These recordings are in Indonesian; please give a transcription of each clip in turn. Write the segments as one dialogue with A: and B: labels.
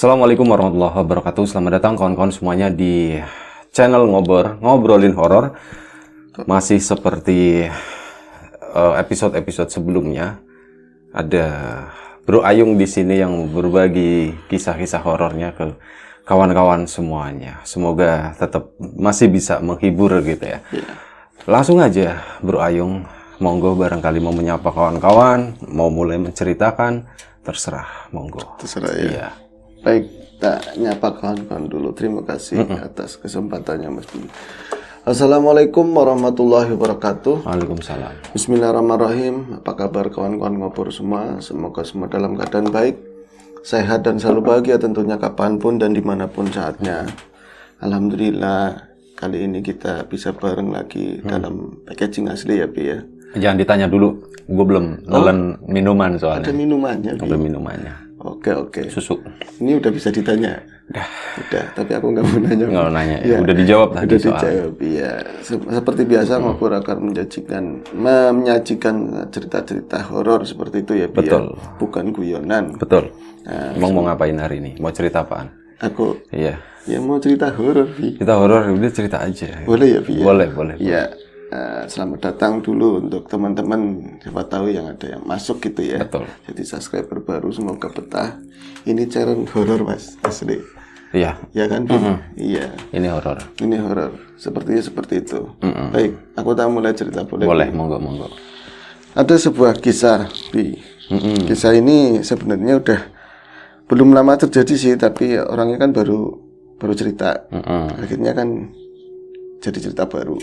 A: Assalamualaikum warahmatullahi wabarakatuh. Selamat datang kawan-kawan semuanya di channel Ngobrolin Horor. Masih seperti episode-episode sebelumnya, ada Bro Ayung di sini yang berbagi kisah-kisah horornya ke kawan-kawan semuanya. Semoga tetap masih bisa menghibur gitu ya. Langsung aja Bro Ayung, monggo barangkali mau menyapa kawan-kawan, mau mulai menceritakan, terserah, monggo.
B: Terserah ya.
A: Iya.
B: Baik, tak nyapa kawan-kawan dulu. Terima kasih atas kesempatannya Mas Budi. Assalamualaikum warahmatullahi wabarakatuh.
A: Waalaikumsalam.
B: Bismillahirrahmanirrahim. Apa kabar kawan-kawan ngobrol semua? Semoga semua dalam keadaan baik, sehat dan selalu bahagia tentunya kapanpun dan dimanapun saatnya. Alhamdulillah kali ini kita bisa bareng lagi dalam packaging asli ya Bi ya.
A: Jangan ditanya dulu, gue belum nelen minuman soalnya.
B: Ada minumannya Bi.
A: Belum minumannya.
B: Oke.
A: Susu.
B: Ini udah bisa ditanya. Udah, tapi aku nggak mau nanya.
A: Nggak mau nanya,
B: ya.
A: Udah dijawab tadi
B: Udah
A: soal.
B: dijawab, iya. Seperti biasa, Ngobrol akan menyajikan cerita-cerita horor seperti itu ya, Bi.
A: Betul.
B: Bukan guyonan.
A: Betul. Emang mau ngapain hari ini? Mau cerita apaan?
B: Aku,
A: Iya.
B: ya mau cerita horor, Bi.
A: Kita horor, udah cerita aja.
B: Boleh ya, Bi?
A: Boleh.
B: Ya. Selamat datang dulu untuk teman-teman, siapa tahu yang ada yang masuk gitu ya.
A: Betul.
B: Jadi subscriber baru semoga betah. Ini channel horor Mas, asli.
A: Iya.
B: Ya kan? Iya.
A: Ini horor.
B: Ini horor. Sepertinya seperti itu. Baik, aku tak mulai cerita boleh.
A: Boleh, monggo.
B: Ada sebuah kisah, Bi. Kisah ini sebenarnya udah belum lama terjadi sih, tapi orangnya kan baru cerita. Akhirnya kan jadi cerita baru.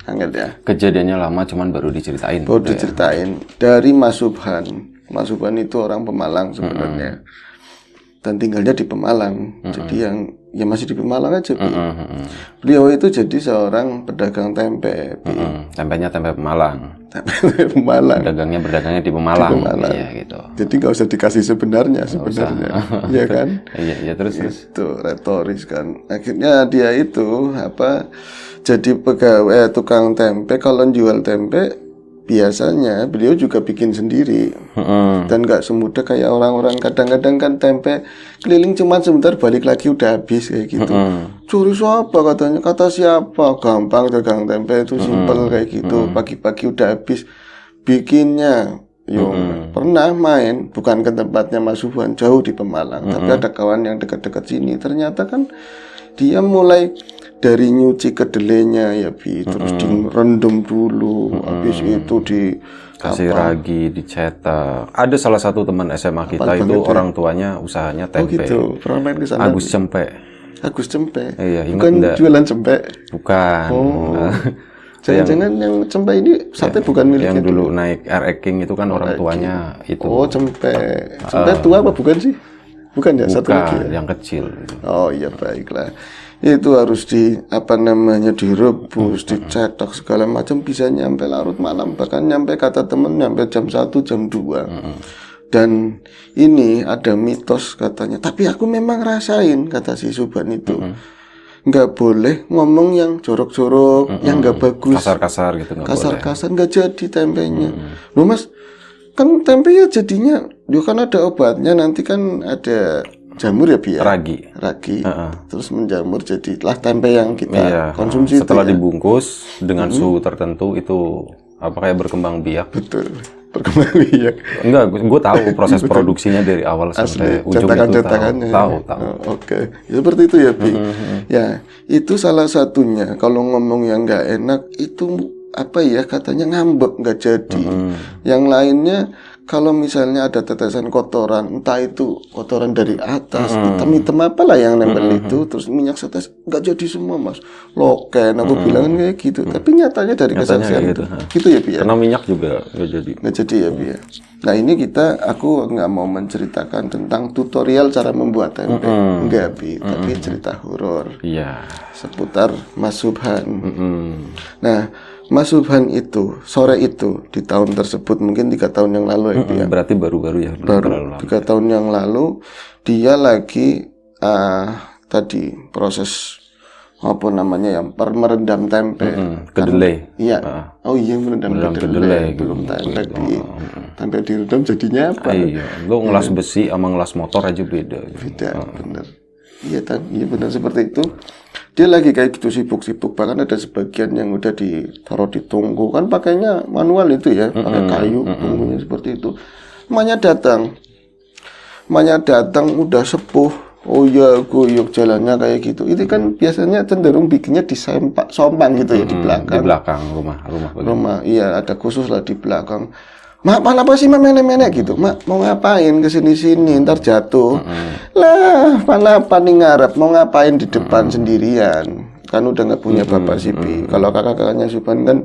B: Angel ya.
A: Kejadiannya lama, cuman baru diceritain.
B: Baru diceritain dari Mas Subhan. Mas Subhan itu orang Pemalang sebenarnya. Dan tinggalnya di Pemalang. Jadi yang masih di Pemalang aja, Bi. Beliau itu jadi seorang pedagang tempe, Bi.
A: Tempenya tempe Pemalang.
B: Tempe Pemalang.
A: Berdagangnya di Pemalang. Iya gitu.
B: Jadi nggak usah dikasih sebenarnya. Iya kan?
A: Iya terus.
B: Itu retoris kan. Akhirnya dia itu jadi pegawai tukang tempe. Kalau jual tempe biasanya beliau juga bikin sendiri. Dan nggak semudah kayak orang-orang kadang-kadang kan tempe keliling cuma sebentar balik lagi udah habis kayak gitu. Curi siapa katanya? Kata siapa? Gampang dagang tempe itu simpel kayak gitu. Pagi-pagi udah habis bikinnya. Pernah main bukan ke tempatnya Mas Subhan, jauh di Pemalang, tapi ada kawan yang dekat-dekat sini. Ternyata kan dia mulai dari nyuci kedelainya ya Bi, terus direndam dulu, habis itu
A: kasih ragi, dicetak. Ada salah satu teman SMA kita itu orang tuanya usahanya tempe.
B: Oh gitu, pernah main ke sana.
A: Agus Cempe.
B: Agus Cempe.
A: Iya,
B: bukan
A: enggak?
B: Jualan cempe.
A: Bukan.
B: Jangan-jangan yang cempe ini sate bukan miliknya.
A: Yang dulu naik RX King itu kan orang tuanya itu.
B: Oh, cempe. Cempe tua apa bukan sih? Bukan ya, satu lagi ya?
A: Yang kecil.
B: Oh iya, baiklah. Itu harus direbus, dicetak segala macam, bisa nyampe larut malam, bahkan nyampe kata temen nyampe jam 1, jam 2. Dan ini ada mitos katanya, tapi aku memang rasain, kata si Subhan itu. Nggak boleh ngomong yang jorok-jorok, yang nggak bagus.
A: Kasar-kasar gitu nggak boleh.
B: Kasar-kasar nggak jadi tempenya. Loh Mas, kan tempe ya jadinya, kan ada obatnya, nanti kan ada jamur ya Bi ya?
A: Ragi.
B: Terus menjamur jadilah tempe yang kita konsumsi.
A: Setelah
B: itu ya?
A: Dibungkus dengan suhu tertentu itu kayak berkembang biak.
B: Betul, berkembang biak.
A: Enggak, gue tahu proses produksinya dari awal sampai ujung itu tahu.
B: Oke. Ya, seperti itu ya Bi. Ya, itu salah satunya. Kalau ngomong yang nggak enak itu katanya ngambek nggak jadi. Yang lainnya kalau misalnya ada tetesan kotoran, entah itu kotoran dari atas, hitam-hitam apalah yang nempel itu, terus minyak setes, nggak jadi semua Mas. Loken, aku bilang kayak gitu. Tapi nyatanya dari kesaksian itu, gitu ya Bi ya.
A: Karena minyak juga nggak jadi.
B: Nggak jadi ya Bi ya. Nah ini aku nggak mau menceritakan tentang tutorial cara membuat tempe, enggak Bi, tapi cerita horor.
A: Iya.
B: Seputar Mas Subhan. Nah, Mas Subhan itu sore itu di tahun tersebut mungkin 3 tahun yang lalu ya.
A: Berarti baru-baru ya.
B: Baru 3 tahun yang lalu dia lagi tadi proses apa namanya ya, merendam tempe.
A: Kedelai.
B: Iya. Oh iya, merendam kedelai. Belum tempe direndam jadinya apa?
A: Iya, lu ngelas besi sama ngelas motor aja beda.
B: Beda, bener. Iya iya benar seperti itu. Dia lagi kayak gitu sibuk-sibuk, bahkan ada sebagian yang udah ditaruh di tungku, kan pakainya manual itu ya, pakai kayu, tunggunya seperti itu. Emaknya datang udah sepuh, oh ya guyuk jalannya kayak gitu. Itu kan biasanya cenderung bikinnya di sompang gitu ya, di belakang.
A: Di belakang rumah.
B: Iya, ada khusus lah di belakang. Mak, apa sih mak menek-menek gitu? Mak, mau ngapain kesini-sini, ntar jatuh. Lah, apa nih ngarep, mau ngapain di depan sendirian? Kan udah nggak punya bapak Sipi. Kalau kakak-kakaknya Suban kan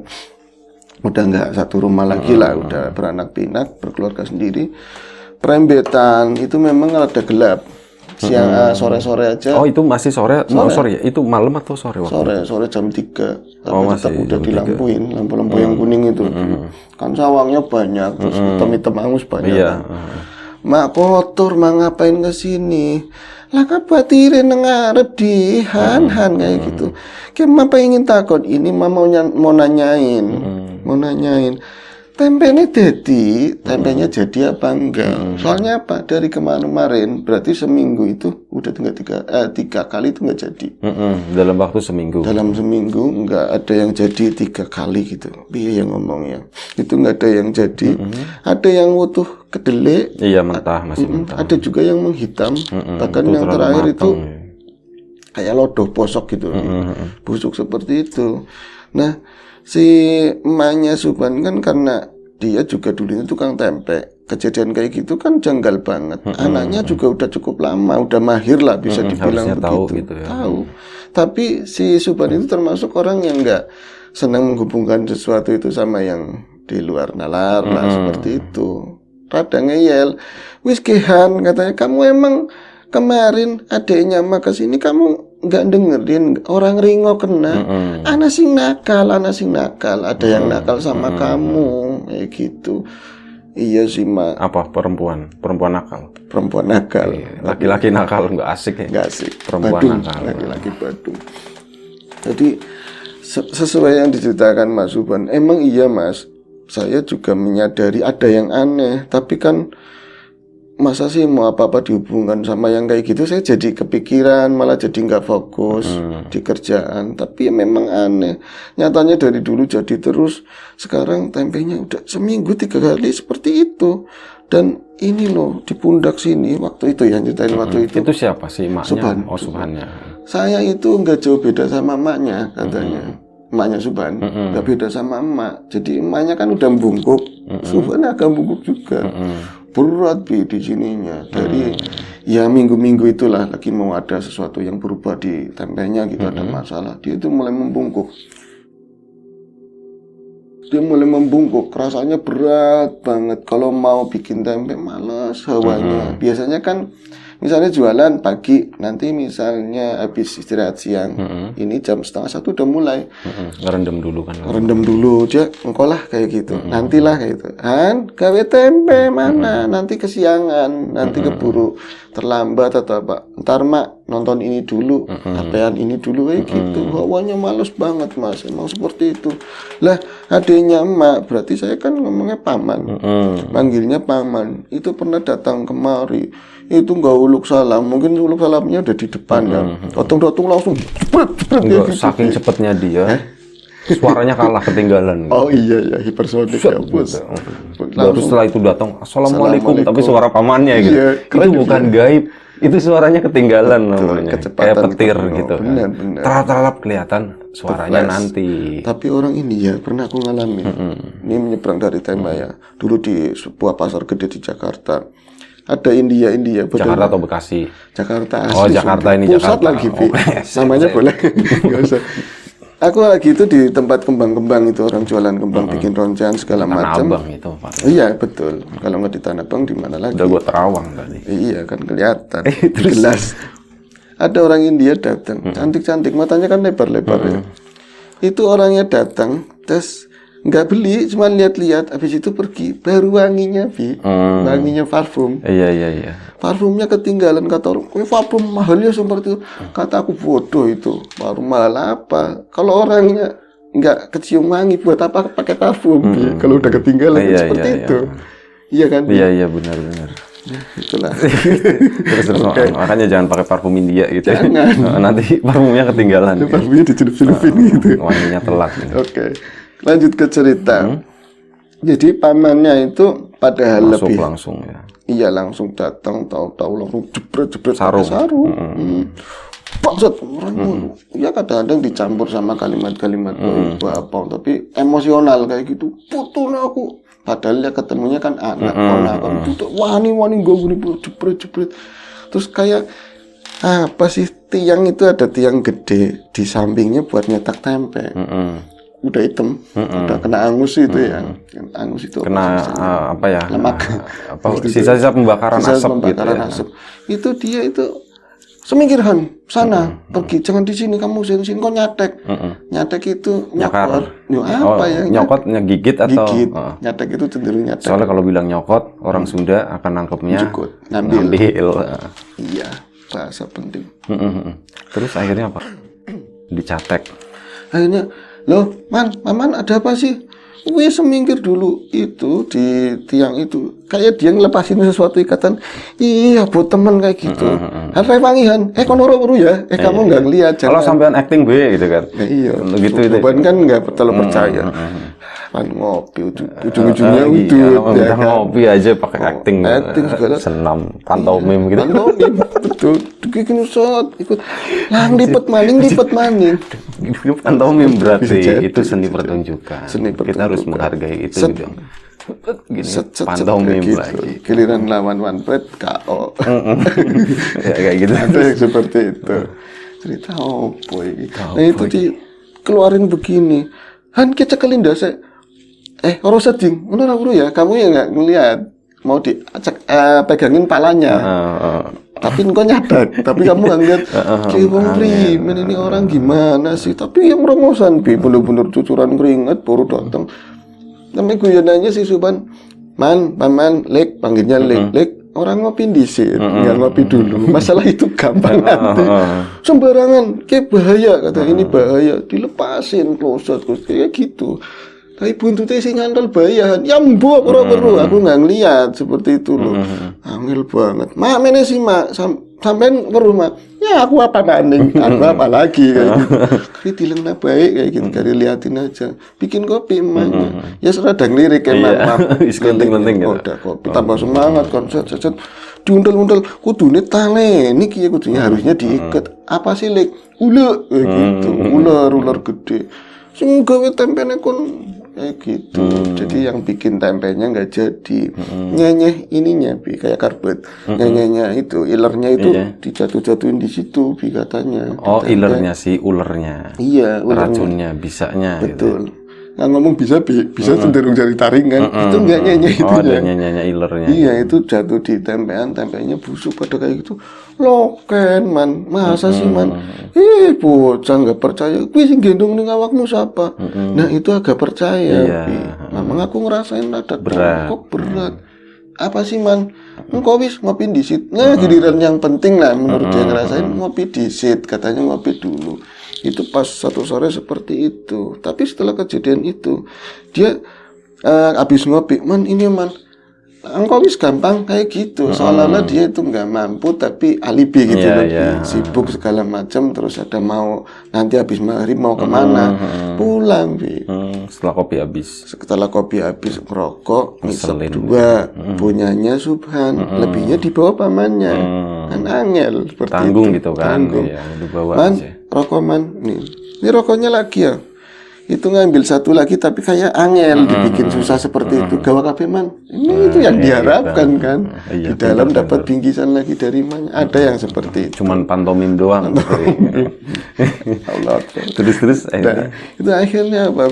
B: udah nggak satu rumah lagi lah, udah beranak pinak, berkeluarga sendiri. Perembetan itu memang rada gelap. Siang sore-sore aja.
A: Oh, itu masih sore? Sore ya? Itu malam atau sore waktu?
B: Sore jam 3. Tapi
A: masih
B: tetap udah
A: jam
B: dilampuin, lampu-lampu yang kuning itu. Kan sawangnya banyak, terus hitam-hitam angus banyak.
A: Iya.
B: Mak kotor, mak ngapain ke sini? Lah kabatirin ngarep di han kayak gitu. Kayak mak ingin takut, ini mak mau nanyain. Tempenya jadi apa enggak? Soalnya apa? Dari kemarin, berarti seminggu itu udah tinggal 3 kali itu enggak jadi.
A: Dalam waktu seminggu.
B: Dalam seminggu enggak ada yang jadi 3 kali gitu. Biar yang ngomongnya. Itu enggak ada yang jadi. Ada yang utuh kedelai.
A: Iya, masih mentah.
B: Ada juga yang menghitam. Bahkan yang terakhir itu kayak lodoh bosok gitu. Busuk seperti itu. Nah, si emaknya Suban kan karena dia juga dulunya tukang tempe, kejadian kayak gitu kan janggal banget. Anaknya juga udah cukup lama, udah mahir lah bisa dibilang begitu.
A: Tahu gitu ya.
B: Tahu. Tapi si Suban itu termasuk orang yang nggak senang menghubungkan sesuatu itu sama yang di luar nalar lah seperti itu. Rada ngeyel. Wis kehan katanya, kamu emang kemarin adeknya mak kesini kamu nggak dengerin orang ringo kena. Ana sing nakal. Ada yang nakal sama kamu kayak gitu. Iya sih mak.
A: Apa perempuan nakal?
B: Perempuan nakal.
A: Laki-laki nakal nggak asik ya?
B: Nggak asik.
A: Perempuan
B: Badung,
A: nakal.
B: Laki-laki badung. Jadi sesuai yang diceritakan Mas Suban, emang iya Mas. Saya juga menyadari ada yang aneh, tapi kan masa sih mau apa-apa dihubungkan sama yang kayak gitu, saya jadi kepikiran, malah jadi nggak fokus di kerjaan. Tapi ya memang aneh. Nyatanya dari dulu jadi terus, sekarang tempenya udah seminggu 3 kali seperti itu. Dan ini loh, di pundak sini, waktu itu ya, ceritain waktu itu.
A: Itu siapa sih maknya?
B: Suban.
A: Oh, Subannya.
B: Saya itu nggak jauh beda sama emaknya katanya. Emaknya Suban, nggak beda sama emak. Jadi emaknya kan udah membungkuk, Suban agak membungkuk juga. Berat di sininya. Dari ya minggu-minggu itulah lagi mau ada sesuatu yang berubah di tempenya gitu, ada masalah. Dia itu mulai membungkuk. Rasanya berat banget. Kalau mau bikin tempe malas hawanya. Biasanya kan misalnya jualan pagi, nanti misalnya habis istirahat siang, ini jam 12:30 udah mulai.
A: Ngerendam dulu kan.
B: Rendam dulu, dia engkolah kayak gitu. Nantilah kayak gitu. Han, gawe tempe mana? Nanti kesiangan, nanti keburu terlambat atau apa. Ntar mak nonton ini dulu, HP-an ini dulu kayak gitu. Hawanya males banget Mas, emang seperti itu. Lah, adenya emak, berarti saya kan ngomongnya paman. Manggilnya paman. Itu pernah datang kemari. Itu nggak uluk salam, mungkin uluk salamnya udah di depan ya. Datang langsung
A: Enggak, saking cepetnya dia. Suaranya kalah, ketinggalan.
B: Oh iya ya, hipersonik ya bos.
A: Baru setelah itu datang, Assalamualaikum, tapi suara pamannya gitu.
B: Iya,
A: itu bukan gaib, itu suaranya ketinggalan namanya.
B: kecepatan
A: Kayak petir gitu.
B: Benar.
A: Terap-terap kelihatan suaranya nanti.
B: Tapi orang ini ya pernah aku ngalamin. Ini menyeberang dari tema ya. Dulu di sebuah pasar gede di Jakarta. Ada India.
A: Jakarta atau Bekasi?
B: Jakarta asli.
A: Oh, Jakarta ini
B: Pusat
A: Jakarta.
B: lagi, Pi. Namanya boleh. Nggak usah. Aku lagi itu di tempat kembang-kembang itu, orang jualan kembang, bikin roncan segala macam.
A: Tanah Abang itu, Pak.
B: Iya, betul. Kalau nggak di Tanah Abang di mana lagi?
A: Udah gua terawang tadi.
B: Iya, kan kelihatan. Jelas. Ada orang India datang, cantik-cantik, matanya kan lebar-lebar ya. Itu orangnya datang, terus nggak beli, cuma lihat-lihat. Habis itu pergi, baru wanginya, Bi. Wanginya parfum.
A: Iya.
B: Parfumnya ketinggalan, kata orang, parfum mahalnya seperti itu. Kata aku, bodoh itu. Parfum mahal apa? Kalau orangnya nggak kecium wangi, buat apa pakai parfum? Bi? Kalau udah ketinggalan seperti itu. Iya kan? Bi?
A: Iya benar.
B: Itulah.
A: Terus makanya jangan pakai parfum India gitu.
B: Jangan.
A: Nanti parfumnya ketinggalan.
B: Parfumnya dicelup-celupin gitu.
A: Wanginya telat.
B: Oke. Lanjut ke cerita. Jadi pamannya itu padahal
A: Masuk
B: lebih
A: langsung ya.
B: iya langsung datang, tahu-tahu langsung jebret
A: Sarung.
B: Bangsat orang ya kadang-kadang dicampur sama kalimat-kalimat apa tapi emosional kayak gitu. Putus aku. Padahal ya ketemunya kan anak ponakan. Putus wani gue gini jebret. Terus kayak apa sih, tiang itu ada tiang gede di sampingnya buat nyetak tempe. Udah hitam, udah kena angus itu ya. Angus itu
A: Kena apa ya?
B: Lemak.
A: Sisa-sisa pembakaran asap gitu ya.
B: Asap. Itu dia itu seminggiran sana pergi, jangan di sini kamu sini kau nyatek. Nyatek itu nyakar. Apa ya?
A: Nyokot, gigit atau
B: gigit. Nyatek itu cenderung nyatek.
A: Soalnya kalau bilang nyokot, orang Sunda akan nangkepnya
B: Jukut, ngambil. Iya, bahasa penting.
A: Terus akhirnya apa? Dicatek.
B: Akhirnya, loh, Maman ada apa sih? Wih, seminggir dulu itu di tiang itu. Kayak dia ngelepasin sesuatu ikatan. Iya, buat teman kayak gitu. Harus wangihan. Konoro ya. Kamu nggak ngeliat.
A: Kalau sampean acting gue gitu kan.
B: Iya.
A: Gitu itu.
B: Beban kan nggak terlalu percaya. Pan ngopi ujung-ujungnya udut.
A: Ya, ngopi aja pakai acting.
B: Acting segala.
A: Senam, pantomim gitu.
B: Pantomim, betul. Bikin usut, ikut. Lipet maning.
A: Pantomim berarti itu seni pertunjukan.
B: Seni pertunjukan.
A: Kita harus menghargai itu gitu. Gini,
B: pantomim
A: gitu.
B: Lagi. Giliran lawan Wanpret KO.
A: Ya, kayak gitu.
B: Ada yang seperti itu. Cerita apa ini? Nah itu dikeluarin begini. Han kita kelinda saya. Orang seding. Menurut aku ya, kamu ya nggak ngelihat. Mau diacak pegangin palanya. Tapi engkau nyadak. Tapi kamu nggak ngeliat. Wong primen ini orang gimana sih? Tapi yang rongosan bener-bener cucuran keringat baru datang. Namanya guyonannya si Suban. Paman, Lek, panggilnya Lek. Orang ngopi disit, nggak ngopi dulu. Masalah itu gampang nanti. Sembarangan, kayak bahaya kata ini bahaya. Dilepasin closet kayak gitu. Tapi buntutnya sih nyantol bayahan. Ya mbok perlu aku nggak ngeliat seperti itu loh. Angel banget. Mak mana sih mak sampean ke rumah. Ya aku apa banding? Aku apa lagi kayak gitu. Kali dilengna baik kayak gitu. Kali liatin aja. Bikin kopi emaknya. Ya serada ngelirik emak.
A: Penting-penting gitu.
B: Udah kopi tambah semangat konsep diuntel-untel kudune tale niki ya kudunya harusnya diikat. Apa sih Lek? Ular kayak gitu. Ular gede. Sing gawe tempene kon kayak gitu. Jadi yang bikin tempenya nggak jadi. Nyenyeh ininya kayak karbet. Nyenyehnya itu, ilernya itu dijatuh-jatuhin di situ katanya.
A: Oh, ilernya sih, ulernya.
B: Iya, ulernya.
A: Racunnya, bisanya.
B: Betul. Gitu. Nah, ngomong bisa cenderung jari taring kan. Itu nggak nyenyeh itu.
A: Oh, ada nyenyehnya ilernya.
B: Iya, itu jatuh di tempenya busuk pada kayak gitu. Loken man, masa sih man? Bocah nggak percaya. Kuwi sing gendong ning awakmu siapa? Nah itu agak percaya. Memang aku ngerasain ada kok berat. Apa sih man? Engkau wis ngopi disit. Nah giliran yang penting lah menurut dia ngerasain ngopi disit. Katanya ngopi dulu. Itu pas satu sore seperti itu. Tapi setelah kejadian itu dia habis ngopi, man ini man. Engkau wis gampang kayak gitu. Soalnya dia itu nggak mampu tapi alibi gitu lebih sibuk segala macam. Terus ada mau nanti habis maghrib mau kemana pulang
A: setelah kopi habis.
B: Setelah kopi habis merokok ngisep 2 punyanya Subhan lebihnya dibawa pamannya kan angel seperti
A: tanggung
B: itu.
A: Gitu kan ya, dibawa
B: man
A: aja.
B: Rokok man ini rokoknya lagi ya. Itu ngambil satu lagi tapi kayak angel dibikin susah seperti itu. Gawa kafe man. Ini itu yang diharapkan kan. Di dalam dapat bingkisan lagi dari mana. Ada yang seperti itu.
A: Cuman pantomim doang.
B: Allah.
A: Terus
B: Nah, itu akhirnya apa?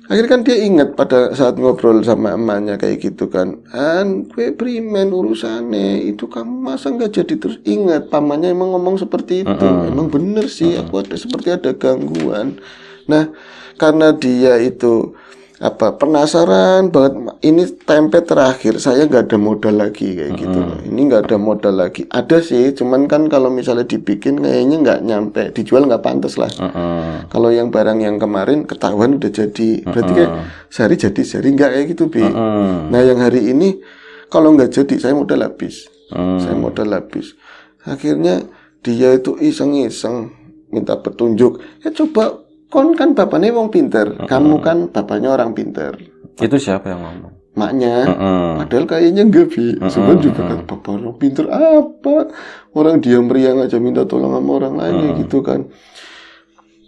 B: Akhirnya kan dia ingat pada saat ngobrol sama emaknya kayak gitu kan. Gue primen urusannya itu kamu masa nggak jadi terus ingat pamannya emang ngomong seperti itu. Emang bener sih aku seperti ada gangguan. Nah karena dia itu penasaran banget, ini tempe terakhir saya nggak ada modal lagi kayak gitu loh. Ini nggak ada modal lagi, ada sih, cuman kan kalau misalnya dibikin kayaknya nggak nyampe, dijual nggak pantas lah. Kalau yang barang yang kemarin ketahuan udah jadi, berarti kayak sehari jadi, sehari nggak kayak gitu Bi. Nah yang hari ini kalau nggak jadi saya modal habis, akhirnya dia itu iseng-iseng minta petunjuk, ya coba. Kon kan bapaknya wong pinter, kamu kan bapaknya orang pinter.
A: Itu siapa yang ngomong?
B: Maknya, padahal kayaknya enggak Bi. Cuman juga kan bapak orang pinter apa? Orang diam riang aja minta tolong sama orang lain gitu kan.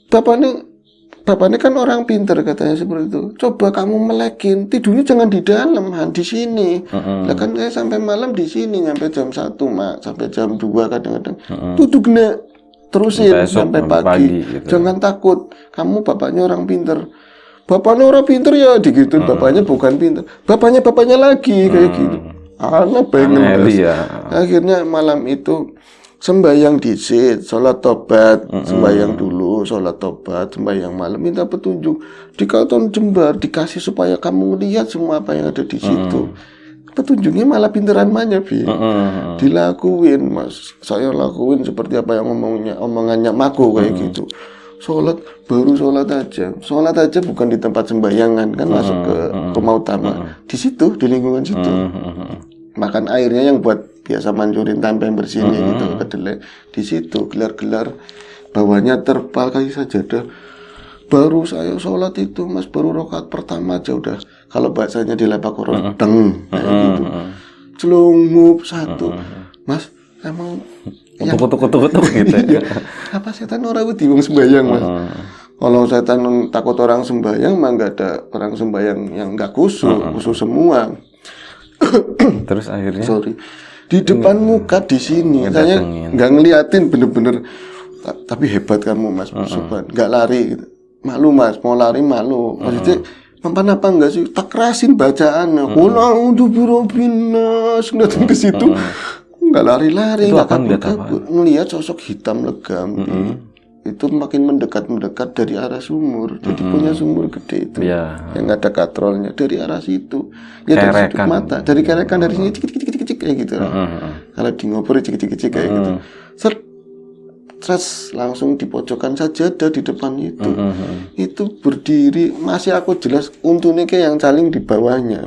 B: Bapaknya kan orang pinter katanya seperti itu. Coba kamu melekin, tidurnya jangan di dalam, di sini. Lah kan saya sampai malam di sini, sampai jam 1 Mak, sampai jam 2 kadang-kadang. Duduk nek. Terusin sampai pagi gitu. Jangan takut, kamu bapaknya orang pinter. Bapaknya orang pinter ya digituin, bapaknya bukan pinter, bapaknya lagi kayak gitu. Anak pengen ya. Akhirnya malam itu sembahyang disit, sholat tobat, sembahyang dulu, sholat tobat, sembahyang malam, minta petunjuk di Katon Jember, dikasih supaya kamu lihat semua apa yang ada di situ. Petunjuknya malah pinteran banyak Bi. Dilakuin Mas, saya lakuin seperti apa yang omongannya Maku kayak gitu. Baru sholat aja bukan di tempat sembayangan kan, masuk ke rumah utama, di situ, di lingkungan situ. Makan airnya yang buat biasa mancurin tempe yang bersih gitu, kedelai di situ, gelar-gelar bawahnya terpal kayak sajadah. Baru saya sholat itu Mas, baru rakaat pertama aja udah, kalau bahasanya di lepak orang teng kayak gitu, celungup satu. Mas emang
A: kutuk gitu ya.
B: Apa setan orang wedi wong sembayang Mas. Kalau setan takut orang sembayang mah nggak ada orang sembayang yang nggak khusyuk semua.
A: Terus akhirnya
B: di depan muka di sini saya nggak ngeliatin bener-bener, tapi hebat kamu Mas, Subhan, nggak lari gitu. Malu Mas, mau lari malu. Maksudnya mempan apa enggak sih? Tak kerasin bacaannya. Qul birabbinas, ngeliatin ke situ. Enggak lari-lari, enggak kabur-kabur. Ngelihat sosok hitam legam. Itu makin mendekat dari arah sumur. Jadi punya sumur gede itu. Yang ada katrolnya dari arah situ. Ya dari sudut mata, dari kerekan, dari sini cik kayak gitu. Kalau di ngobor cik kayak gitu. Terus langsung di pojokan sajadah di depan itu. Itu berdiri, masih aku jelas untune kayak yang caling di bawahnya.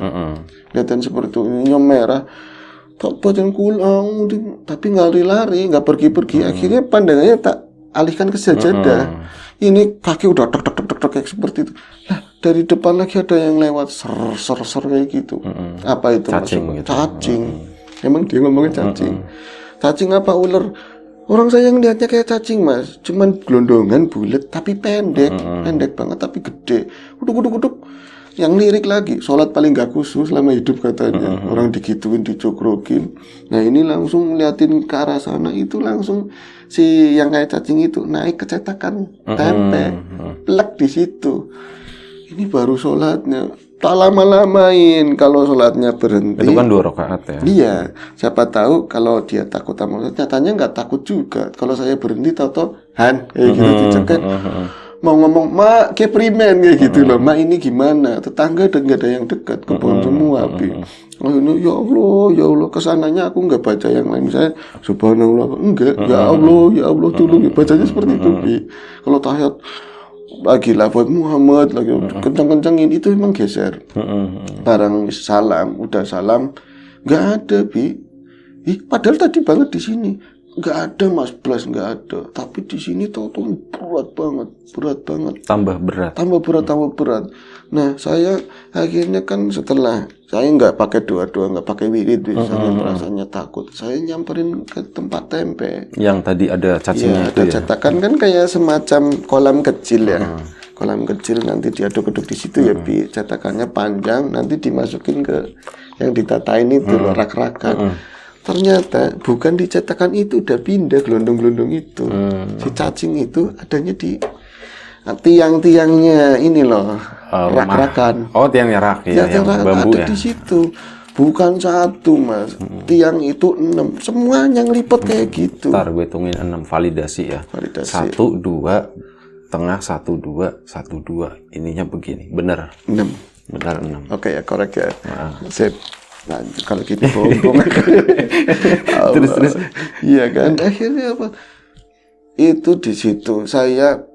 B: Kelihatan seperti itu, nyom merah. Tak badan kulang, tapi nggak lari, nggak pergi-pergi. Akhirnya pandangannya tak alihkan ke sajadah. Ini kaki udah tek kayak seperti itu. Lah dari depan lagi ada yang lewat ser kayak gitu. Apa itu?
A: Cacing. Gitu.
B: Cacing. Emang dia ngomongnya cacing. Cacing apa ular? Orang saya ngeliatnya kayak cacing Mas, cuman gelondongan bulat tapi pendek banget tapi gede. Uduk. Yang lirik lagi, sholat paling gak khusus selama hidup katanya. Orang digituin, dicokrokin. Nah ini langsung ngeliatin ke arah sana, itu langsung si yang kayak cacing itu naik ke cetakan tempe, plek di situ. Ini baru sholatnya. Tak lama-lamain kalau sholatnya berhenti.
A: Itu kan 2 rakaat ya.
B: Iya, siapa tahu kalau dia takut sama sholat, nyatanya nggak takut juga. Kalau saya berhenti tahu-tahu kayak gitu dicekek. Mau ngomong, "Ma, kayak primen," kayak gitu loh. "Ma, ini gimana?" Tetangga dan nggak ada yang dekat, kebun semua, Bi. Oh ini ya Allah, kesananya aku nggak baca yang lain, misalnya Subhanallah, enggak, ya Allah, tolong, bacanya seperti itu, Bi. Kalau tahiyat lagi lafaz Muhammad lagi kencang-kencangin itu emang geser. Barang udah salam nggak ada Bi. Padahal tadi banget di sini nggak ada Mas Blas, nggak ada. Tapi di sini tuh berat banget.
A: Tambah berat.
B: Nah saya akhirnya kan setelah saya nggak pakai doa, nggak pakai wirid, saya rasanya takut. Saya nyamperin ke tempat tempe.
A: Yang tadi ada cacingnya itu
B: ada cetakan kan kayak semacam kolam kecil ya. Kolam kecil nanti diaduk-aduk di situ ya Bi. Cetakannya panjang, nanti dimasukin ke yang ditatain itu loh, rak-rakan. Ternyata bukan di cetakan itu, udah pindah gelondong-gelondong itu. Si cacing itu adanya di tiang-tiangnya ini loh, rak-rakan.
A: Oh, tiangnya rak ya, yang bambu
B: ada
A: ya.
B: Di situ. Bukan 1 Mas, tiang itu 6, semuanya ngelipet kayak gitu.
A: Ntar gue hitungin 6, validasi ya. 1, 2, tengah 1, 2, 1, 2, ininya begini, bener.
B: 6.
A: Benar 6.
B: Oke ya, korek ya.
A: Nah.
B: Sip. Nah, kalau gitu bohong.
A: Terus.
B: Iya kan, akhirnya apa? Itu di situ saya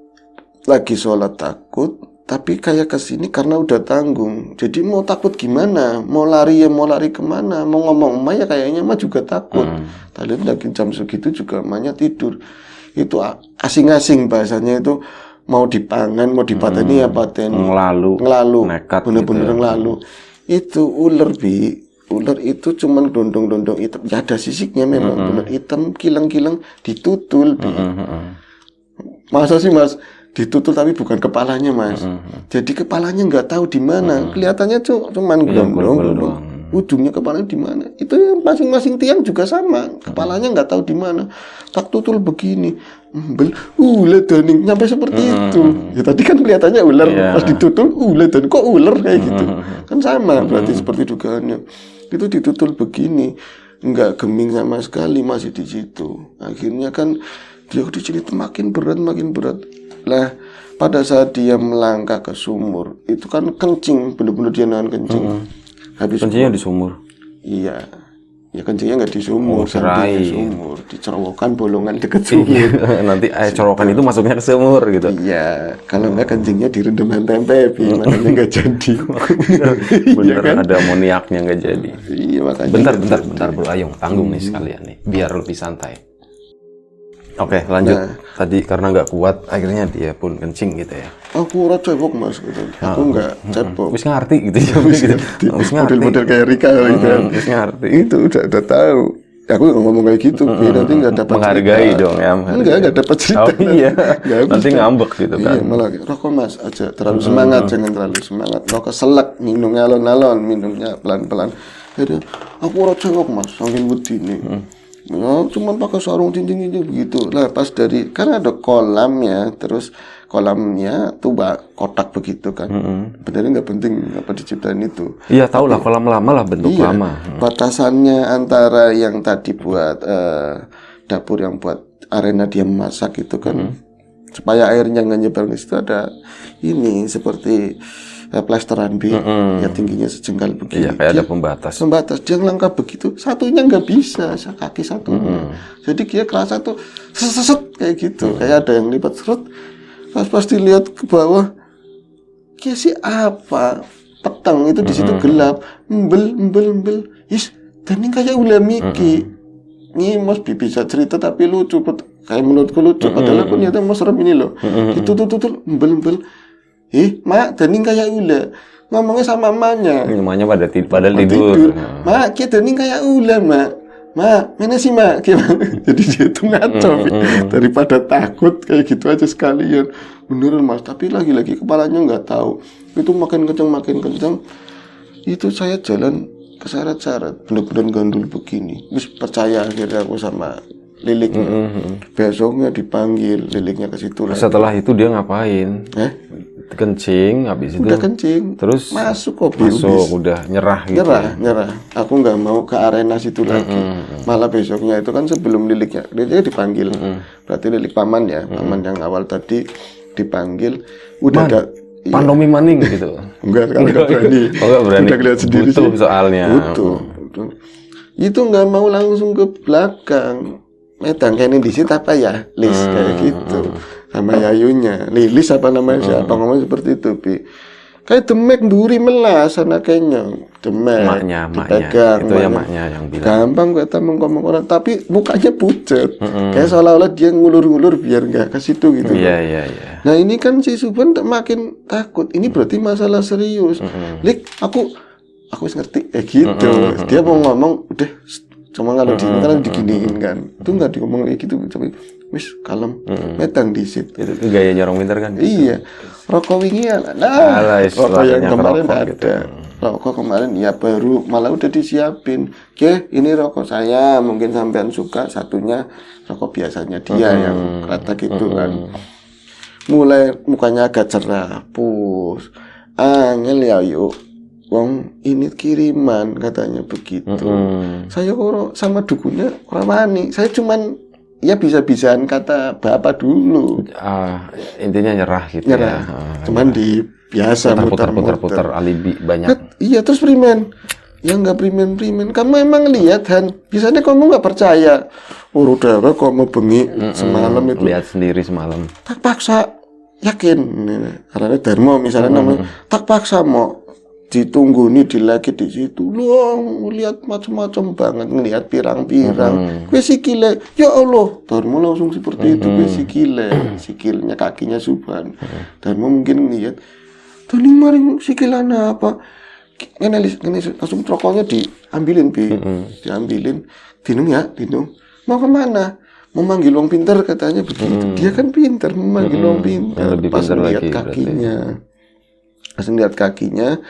B: lagi sholat takut, tapi kayak kesini karena udah tanggung. Jadi mau takut gimana? Mau lari kemana? Mau ngomong emak ya kayaknya emak juga takut. Tadi lagi jam segitu juga emaknya tidur. Itu asing-asing bahasanya itu, mau dipangan, mau dipateni ya pateni. Ngelalu.
A: Nekat
B: Bener-bener
A: gitu.
B: ngelalu. Itu ular ular itu cuman dondong-dondong hitam. Ya ada sisiknya memang bener hitam, kilang-kilang ditutul. Masa sih Mas? Ditutul tapi bukan kepalanya Mas. Jadi kepalanya nggak tahu di mana. Kelihatannya cuman gelondong. Ujungnya kepalanya di mana? Itu ya, masing-masing tiang juga sama. Kepalanya nggak tahu di mana. Tak tutul begini. Ular daning nyampe seperti itu. Ya tadi kan kelihatannya ular, pas ditutul ular dan kok ular kayak gitu. Kan sama berarti seperti dugaannya. Itu ditutul begini. Nggak geming sama sekali, masih di situ. Akhirnya kan dia di sini tuh makin berat. Lah, pada saat dia melangkah ke sumur, itu kan kencing, bener-bener dia nahan kencing. Habis
A: kencingnya di sumur.
B: Iya. Ya kencingnya nggak di sumur,
A: cerai.
B: di sumur, dicerowokan bolongan deket sumur.
A: Nanti air corokan itu masuknya ke sumur gitu.
B: Iya, kalau nggak kencingnya direndaman tempe, makanya nggak jadi.
A: Bener kan? Ada amoniaknya nggak jadi.
B: Iya makanya.
A: Bentar Bro Ayung, tanggung nih sekalian nih, biar lebih santai. Oke, lanjut. Tadi karena nggak kuat, akhirnya dia pun kencing gitu ya.
B: Aku ora cebok Mas gitu. Aku nggak cebok.
A: Wis ngerti gitu ya. Wis ngerti.
B: Model-model kayak Rika gitu.
A: Wis ngerti.
B: Itu udah tahu. Aku ngomong kayak gitu, nanti nggak dapat
A: menghargai cerita. Dong ya.
B: Nggak dapat cerita.
A: Oh iya. Nanti ngambek gitu kan.
B: Iya, malah rokok Mas aja terlalu semangat, jangan terlalu semangat. Rokok selek, minumnya alon-alon, minumnya pelan-pelan. Jadi aku ora cebok Mas, saking wedi nih. Ya, cuma pakai sarung cincin begitu lah. Pas dari kan ada kolamnya, terus kolamnya tuh kotak begitu kan. Benernya nggak penting apa diciptain itu.
A: Iya tahu lah, kolam lama lah, bentuk lama.
B: Batasannya antara yang tadi buat dapur, yang buat arena dia masak itu kan, supaya airnya nggak nyebar ke situ, ada ini seperti plesteran yang tingginya sejengkal begini.
A: Iya, kayak ada pembatas.
B: Dia ngelangkah begitu, satunya nggak bisa, kaki satunya. Jadi dia kerasa tuh seset kayak gitu, kayak ada yang lipat seret. Pas dilihat ke bawah, kayak si apa? Petang itu di situ gelap, embel. Dan ini kayak ulah Miki. Ini Mas bisa cerita tapi lucu, kayak menurutku lucu. Padahal aku niatnya mau serem ini loh. Itu tuh embel. Mak, Daning kayak ular. Ngomongnya sama mamanya.
A: Mamanya padahal tidur.
B: Mak, kita Daning kayak ular, Mak. Mak, mana sih Mak? Jadi dia itu ngaco. Daripada takut kayak gitu aja sekalian. Beneran Mas, tapi lagi-lagi kepalanya nggak tahu. Itu makin kencang. Itu saya jalan keseret-seret, bener-bener gandul begini. Terus percaya akhirnya aku sama Liliknya. Besoknya dipanggil, Liliknya ke situ.
A: Setelah itu dia ngapain? Kencing, habis itu
B: udah kencing,
A: terus
B: masuk
A: udah nyerah gitu.
B: Nyerah. Aku nggak mau ke arena situ lagi. Malah besoknya itu kan sebelum Liliknya, dia dipanggil. Berarti Lilik paman ya, paman yang awal tadi dipanggil. Udah ada
A: Pandomi maning gitu.
B: Enggak berani.
A: Enggak berani.
B: Udah lihat sendiri
A: butuh
B: sih.
A: Soalnya.
B: Butuh. Itu nggak mau langsung ke belakang. Metang kayak ini di situ apa ya? Lis kayak gitu. Sama Yayunya, Lilis apa namanya siapa ngomong seperti itu, Bi. Kayak demek duri melas anaknya, demek.
A: Maknya.
B: Dipegang,
A: itu ya maknya yang bilang.
B: Gampang kata ngomong orang, tapi mukanya pucat. Kayak seolah-olah dia ngulur-ngulur biar nggak ke situ gitu.
A: Iya.
B: Nah ini kan si Subhan makin takut. Ini berarti masalah serius. Lik, aku wis ngerti kayak gitu. Dia mau ngomong, udah. Cuma kalau kan diginiin kan, itu nggak diomong kayak gitu, tapi wis kalem, metang disit.
A: Itu gayanya orang pintar kan?
B: Iya, rokok wingi rokok yang kemarin ada. Gitu. Rokok kemarin ya baru, malah udah disiapin. Oke, ini rokok saya, mungkin sampean suka, satunya rokok biasanya dia yang rata gitu kan. Mulai mukanya agak cerah, pus, angel ya yuk. Wong ini kiriman katanya begitu. Saya sama dukunnya orang wani. Saya cuman ya bisa-bisaan kata bapak dulu.
A: Intinya nyerah gitu
B: Nyerah.
A: ya.
B: Cuman di biasa
A: Putar-putar alibi banyak.
B: Iya, terus primen. Ya nggak primen. Kamu emang lihat Han, biasanya kamu nggak percaya. Udah kok mau bengi semalam itu.
A: Lihat sendiri semalam.
B: Tak paksa, yakin. Karena Darmo misalnya namanya, tak paksa mau ditunggu nih di lagi di situ. Lu lihat macam-macam banget, ngelihat pirang-pirang. Gue sikile, ya Allah. Darmo langsung seperti itu, gue sikilnya kakinya Subhan. Darmo mungkin ngelihat, tadi maring sikilana apa? Ngelis langsung rokoknya diambilin diambilin. Dinung mau kemana? Memanggil wong pinter katanya begitu. Dia kan pinter, memanggil wong pinter. Pas lihat kakinya,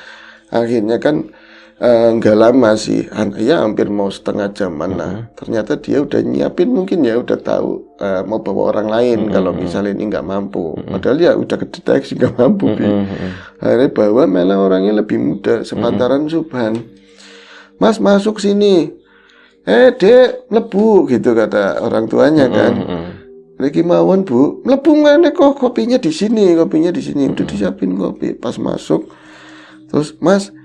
B: akhirnya kan nggak lama sih, ya hampir mau setengah jaman lah. Ternyata dia udah nyiapin, mungkin ya udah tahu mau bawa orang lain kalau misalnya ini nggak mampu. Padahal ya udah kedeteksi nggak mampu. Akhirnya bawa malah orangnya lebih muda, sepantaran Subhan. Mas masuk sini. Dek, mlebu gitu kata orang tuanya kan. Lagi mawon Bu, mlebu ngene kok kopinya di sini. Udah disiapin kopi. Pas masuk, terus Mas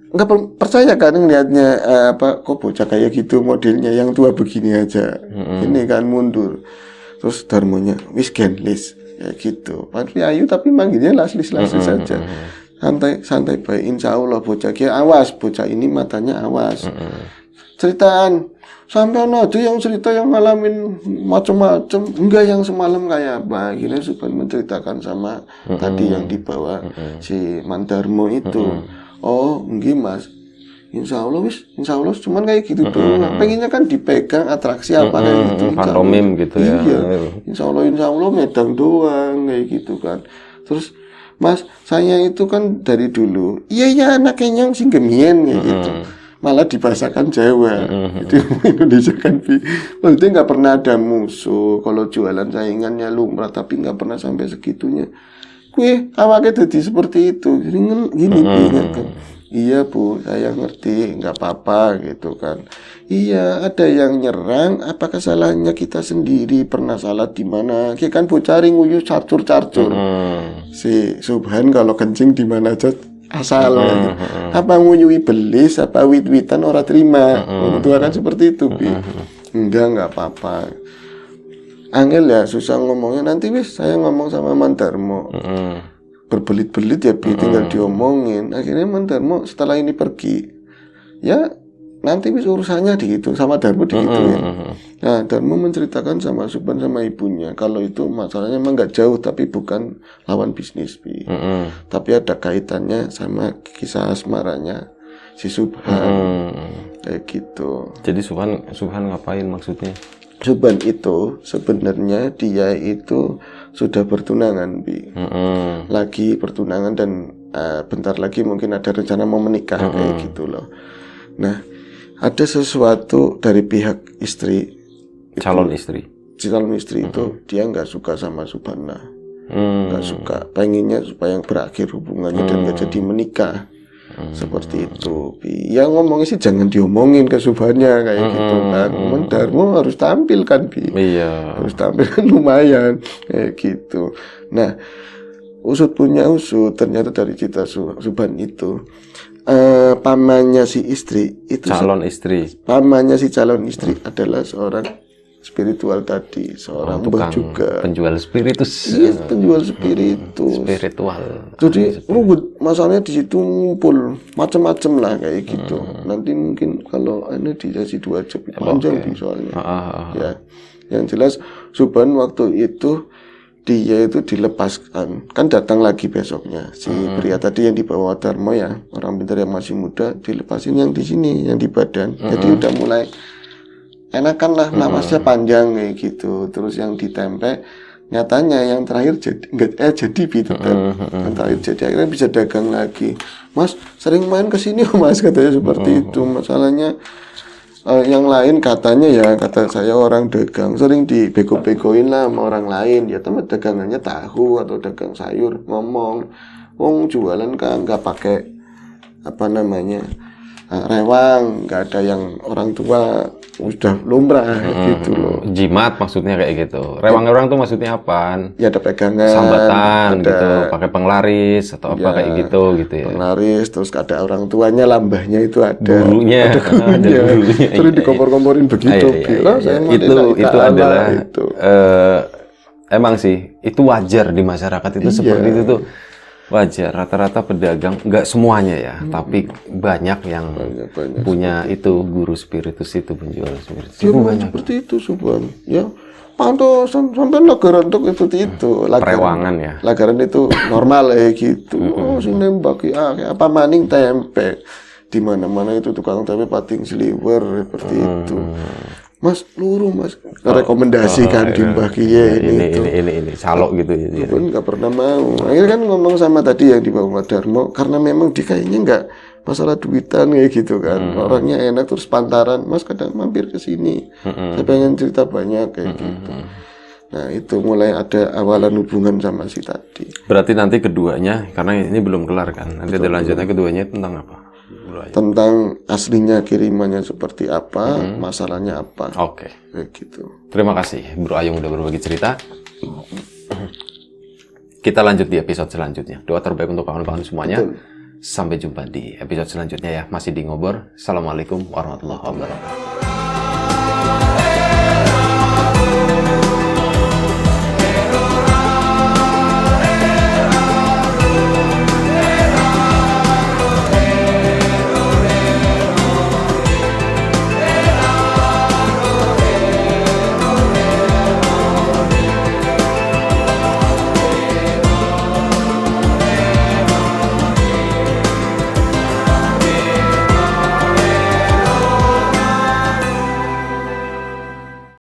B: nggak percaya kan ngelihatnya kok bocah kayak gitu modelnya, yang tua begini aja. Ini kan mundur. Terus Darmonya wis genlis kayak gitu. Padahal ayu tapi manggilnya laslis saja. Santai baik, insya Allah bocah awas, bocah ini matanya awas. Ceritaan sampai aja yang cerita yang ngalamin macam-macam, enggak yang semalam kayak apa. Akhirnya Subhan menceritakan sama tadi yang dibawa si Mandarmo itu. Oh enggak Mas, insya Allah cuman kayak gitu doang. Pengennya kan dipegang atraksi apa kayak gitu,
A: pantomim gitu ya.
B: Iya, insya Allah medang doang kayak gitu kan. Terus Mas, saya itu kan dari dulu iya anaknya yang sing gemien kayak gitu. Malah dibahasakan Jawa. Itu Indonesia kan maksudnya nggak pernah ada musuh. Kalau jualan saingannya lumrah, tapi nggak pernah sampai segitunya. Kue awalnya jadi seperti itu. Gini kan. Iya Bu, saya ngerti, nggak apa-apa gitu kan. Iya, ada yang nyerang, apa kesalahannya kita sendiri, pernah salah di mana? Kita kan bocari nguyu carcur. Si Subhan kalau kencing di mana aja asal gitu. Apa nguyui belis, apa wit-witan ora terima. Tua kan seperti itu, Bi. Enggak apa-apa. Angel ya, susah ngomongnya. Nanti wis saya ngomong sama Mandarmo. Berbelit-belit ya, Bi, tinggal diomongin. Akhirnya Mandarmo setelah ini pergi. Ya, nanti wis urusannya dihitung sama Darmo digituin. Nah, Darmo menceritakan sama Subhan sama ibunya kalau itu masalahnya emang nggak jauh, tapi bukan lawan bisnis, Bi. Tapi ada kaitannya sama kisah asmaranya si Subhan. Kayak gitu.
A: Jadi Subhan ngapain maksudnya?
B: Subhan itu sebenarnya dia itu sudah bertunangan, Bi. Lagi bertunangan dan bentar lagi mungkin ada rencana mau menikah kayak gitu loh. Nah, ada sesuatu dari pihak istri,
A: calon istri
B: itu dia nggak suka sama Subhan, nggak suka, pengennya supaya berakhir hubungannya dan nggak jadi menikah. Seperti itu, Bi. Yang ngomongnya sih jangan diomongin ke Subhannya kayak gitu kan. Darmo harus tampil kan, Bi.
A: Iya.
B: Harus tampil kan lumayan kayak gitu. Nah, usut punya usut, ternyata dari cerita Subhan itu pamannya si istri itu pamannya si calon istri adalah seorang spiritual tadi, seorang mbah juga,
A: penjual spiritus.
B: Iya, penjual spiritus
A: spiritual.
B: jadi ribut masalahnya di situ, ngumpul macam-macam lah kayak gitu. Nanti mungkin kalau ini dikasih 2 jam panjang soalnya. Ya, yang jelas Subhan waktu itu dia itu dilepaskan, kan datang lagi besoknya si pria tadi yang dibawa Darmo ya, orang pintar yang masih muda, dilepasin yang di sini, yang di badan. Jadi udah mulai enakan lah, napasnya panjang kayak gitu. Terus yang ditempe nyatanya yang terakhir jadi yang terakhir jadi, akhirnya bisa dagang lagi. Mas sering main kesini Mas, katanya seperti itu. Masalahnya yang lain katanya ya, kata saya orang dagang sering dibego-begoin lah sama orang lain. Ya teman dagangannya tahu atau dagang sayur, ngomong wong jualan kan nggak pakai rewang, nggak ada yang orang tua udah lumrah gitu loh.
A: Jimat maksudnya kayak gitu. Rewang-rewang tuh maksudnya apa?
B: Ya ada pegangan,
A: Sambatan
B: ada
A: gitu, pakai penglaris atau apa
B: ya,
A: kayak gitu ya.
B: penglaris, terus ada orang tuanya, lambahnya itu ada
A: Gurunya,
B: ada gurunya, terus
A: iya.
B: dikompor-komporin begitu. Bilang saya mau lillahi
A: Itu
B: ta'ala,
A: adalah
B: itu.
A: emang sih itu wajar di masyarakat itu seperti itu tuh wajar. Rata-rata pedagang nggak semuanya ya, tapi banyak yang
B: Banyak
A: punya itu guru spiritus itu, penjual spiritus
B: dia
A: itu
B: memang
A: banyak.
B: seperti itu Subhan. Ya pantosan sampai lagaran untuk itu
A: Perewangan ya.
B: lagaran itu normal gitu. Oh sing nembak ya apa maning tempe di mana-mana itu tukang tempe pating sliwer seperti itu. Mas luru mas rekomendasikan di Mbah Kiye
A: Ini salok gitu ya.
B: Itu pun nggak pernah mau. Akhirnya kan ngomong sama tadi yang di Bapak Darmo, karena memang dia kayaknya nggak masalah duitan kayak gitu kan. Orangnya enak terus pantaran, Mas kadang mampir ke sini. Saya pengen cerita banyak kayak gitu. Nah itu mulai ada awalan hubungan sama si tadi.
A: Berarti nanti keduanya, karena ini belum kelar kan, nanti ada lanjutnya keduanya tentang apa?
B: Tentang aslinya kirimannya seperti apa, masalahnya apa.
A: Oke.
B: Kayak gitu.
A: Terima kasih Bro Ayung udah berbagi cerita. Kita lanjut di episode selanjutnya. Doa terbaik untuk kawan-kawan semuanya.
B: Betul.
A: Sampai jumpa di episode selanjutnya ya. Masih di Ngobor. Assalamualaikum warahmatullahi wabarakatuh.